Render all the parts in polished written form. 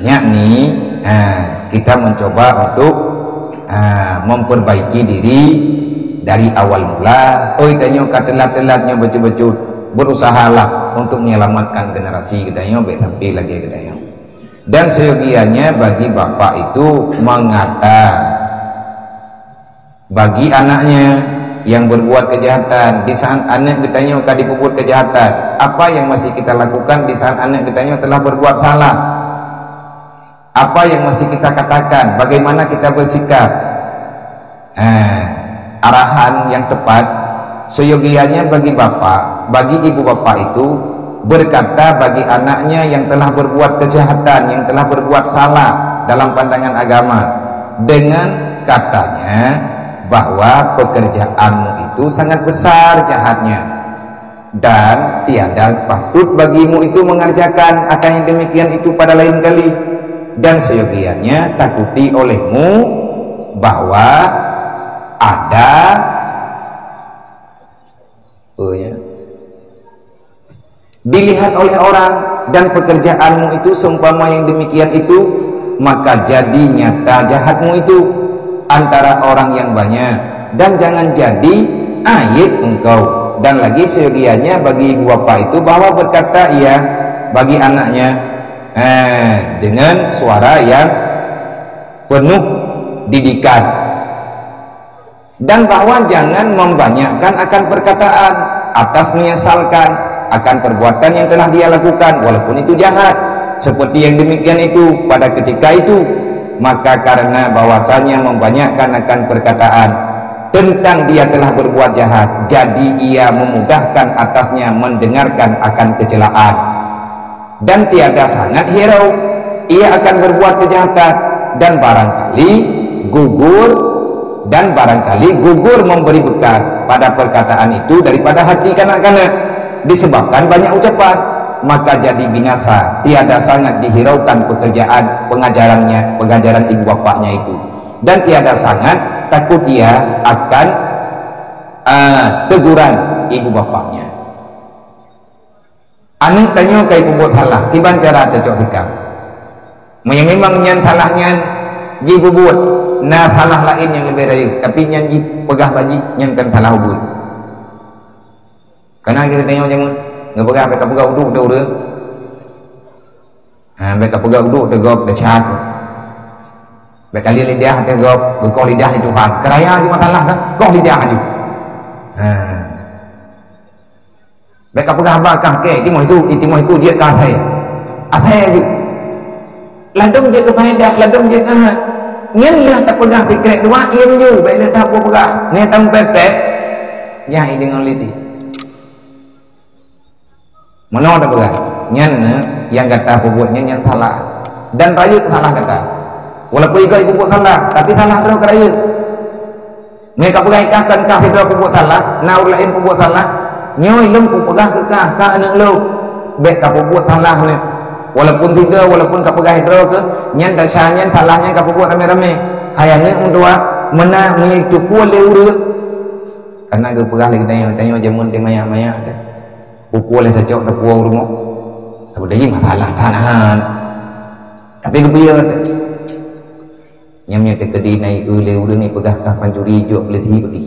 yakni kita mencoba untuk memperbaiki diri dari awal mula. Tanyo katelat-telatnya betul-betul berusahalah untuk menyelamatkan generasi kedayo tapi lagi kedayo. Dan seyogianya bagi bapak itu mengata bagi anaknya yang berbuat kejahatan, di saat anak kedayo diperbuat kejahatan, apa yang masih kita lakukan di saat anak kedayo telah berbuat salah? Apa yang masih kita katakan? Bagaimana kita bersikap? Arahan yang tepat seyogianya bagi bapak, bagi ibu bapak itu berkata bagi anaknya yang telah berbuat kejahatan, yang telah berbuat salah dalam pandangan agama, dengan katanya bahwa pekerjaanmu itu sangat besar jahatnya dan tiada patut bagimu itu mengerjakan akan yang demikian itu pada lain kali. Dan seyogianya takuti olehmu bahwa ada dilihat oleh orang dan pekerjaanmu itu seumpama yang demikian itu, maka jadi nyata jahatmu itu antara orang yang banyak, dan jangan jadi aib engkau. Dan lagi seyogianya bagi ibu bapak itu bahwa berkata ia bagi anaknya dengan suara yang penuh didikan, dan bahwa jangan membanyakkan akan perkataan atas menyesalkan akan perbuatan yang telah dia lakukan walaupun itu jahat. Seperti yang demikian itu pada ketika itu, maka karena bahwasanya membanyakkan akan perkataan tentang dia telah berbuat jahat, jadi ia memudahkan atasnya mendengarkan akan kecelaan, dan tiada sangat hirau ia akan berbuat kejahatan, dan barangkali gugur memberi bekas pada perkataan itu daripada hati kanak-kanak disebabkan banyak ucapan, maka jadi binasa, tiada sangat dihiraukan pengajaran ibu bapaknya itu, dan tiada sangat takut dia akan teguran ibu bapaknya. Anak tanya ke ibu buat salah tiban cara tercok hikam memang nyan salahnya ji buat nah salah lain yang lebih dari tapi nyan ji pegah baji nyan kan salah hubul. Karena kita tengok jamun nggak mereka pegang uduk dah udah, mereka pegang uduk tegok decat, mereka lidah tegok berkau lidah di Tuhan, keraya di masalah kan, kau lidah aja, mereka pegang bakah ke, timah itu dia kata saya, ladung je kepada ladung je kan, nyenlah tak pegang tikrek dua im ju, baiklah tak pegang, ni tam pepet, ya ini dengan liti. Mana ada pegang nyan yang kata pembuatnya nyan salah dan raya salah kata walaupun ibu buat salah tapi salah terus keraya mereka pegang kan kah tidak pembuat salah naur lain pembuat salah nyoy lem ku pegang kekah ka anak lo baik ka pembuat salah ni walaupun tiga walaupun ka pegang hidro ke nyan dasarnya salahnya ka pembuat rame-rame hayangnya untuk mana mencukup lewur karena ke pegang lagi tanya jamun di maya-maya kan pukul yang terjauh dah puang rumah tapi dah masalah tanahan tapi kebiar nyamnya terkedi naik ule udah ni pegah kapan curi jok leti pergi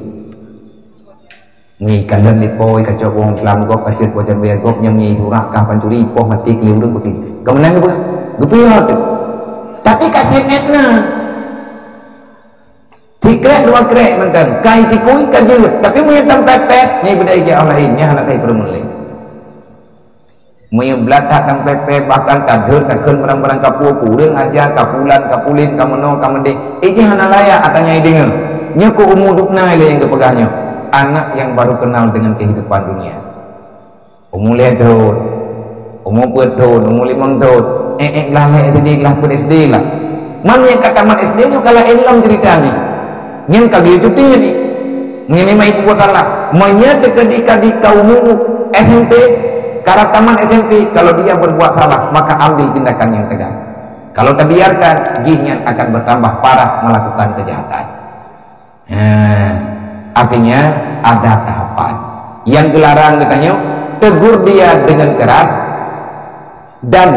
ni kandan lipoi kacau wong pelam gok kasir wajan biar gok nyamnya surak kapan curi poh mati keliu udah pergi kau menang apa kebiar tapi kasih etna tikrek dua krek mentang kai tikui kajut tapi punya tempat pet ni benda ijah lainnya anak tadi permulai menyebelatak dan pepe bahkan tadur takkan barang-barang kapur kurang aja kapulan kapulin kameno kamede hana layak atanya dengar nyaku umur dukna ile yang kepegahnya anak yang baru kenal dengan kehidupan dunia umur ledot umur pedot umur 5 tahun belalai tadi lah pun SD lah mana yang kata man SD nya kalau elam cerita ni yang kagi itu tinggi ni mengenai ibu Allah menyata ketika di kaummu SMP karena taman SMP kalau dia berbuat salah maka ambil tindakan yang tegas, kalau terbiarkan jihnya akan bertambah parah melakukan kejahatan. Artinya ada tahapan yang dilarang katanya tegur dia dengan keras dan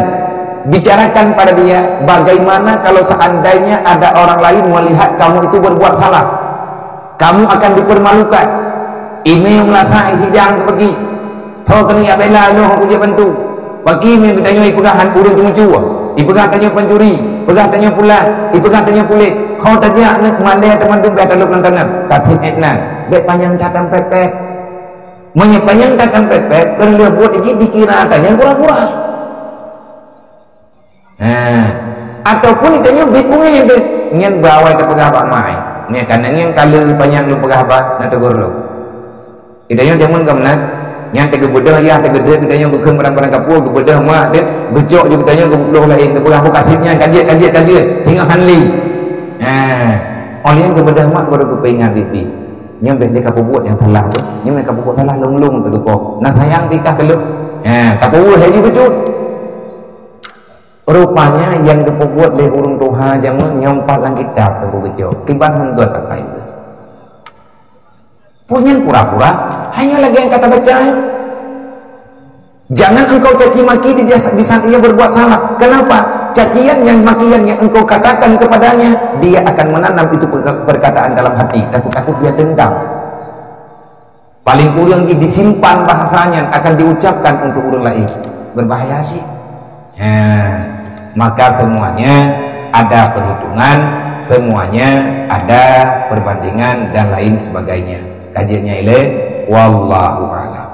bicarakan pada dia, bagaimana kalau seandainya ada orang lain melihat kamu itu berbuat salah, kamu akan dipermalukan. Ini yang melatai hidang pergi thau kena bela lo aku je bantu bagi me tanya pegahan urang cuma-cuma dipegang tanya pencuri, pegang tanya pulang, dipegang tanya pulit, kau tanya anak malai teman tu biar dalam tangan kata etna bet panjang datang pepet menyepayang datang pepet kan dia buat ini dikira tanya pura-pura. Ataupun ditanya bet bunga bet nyen bawa ke pegawai mai ni kananya kalau panjang lu pegawai nak tegur lu ditanya jamun kamna yang tergebedah ya tergedah ditanya bukan barang-barang kapur gebedah mak dia gejok je ditanya gebedah lain ke pegawai kasihnya kajian tinggal hanli oleh yang gebedah mak baru kepingan bibi yang bet dia kapur buat yang telah tu yang mereka buat telah long-long tergepok nah sayang tikah keluk kapur haji becut. Rupanya yang dibuat oleh urung Tuhan jangan nyompat lang kitab tu kecil kiban hangga tak kai punya pura-pura hanya lagi yang kata baca. Jangan engkau caci maki di saat ia berbuat salah. Kenapa? Cacian yang makian yang engkau katakan kepadanya, dia akan menanam itu perkataan dalam hati. Takut-takut dia dendam. Paling kurang disimpan bahasanya akan diucapkan untuk orang lain. Berbahaya sih. Maka semuanya ada perhitungan, semuanya ada perbandingan dan lain sebagainya. Kajiannya ile wallahu a'lam.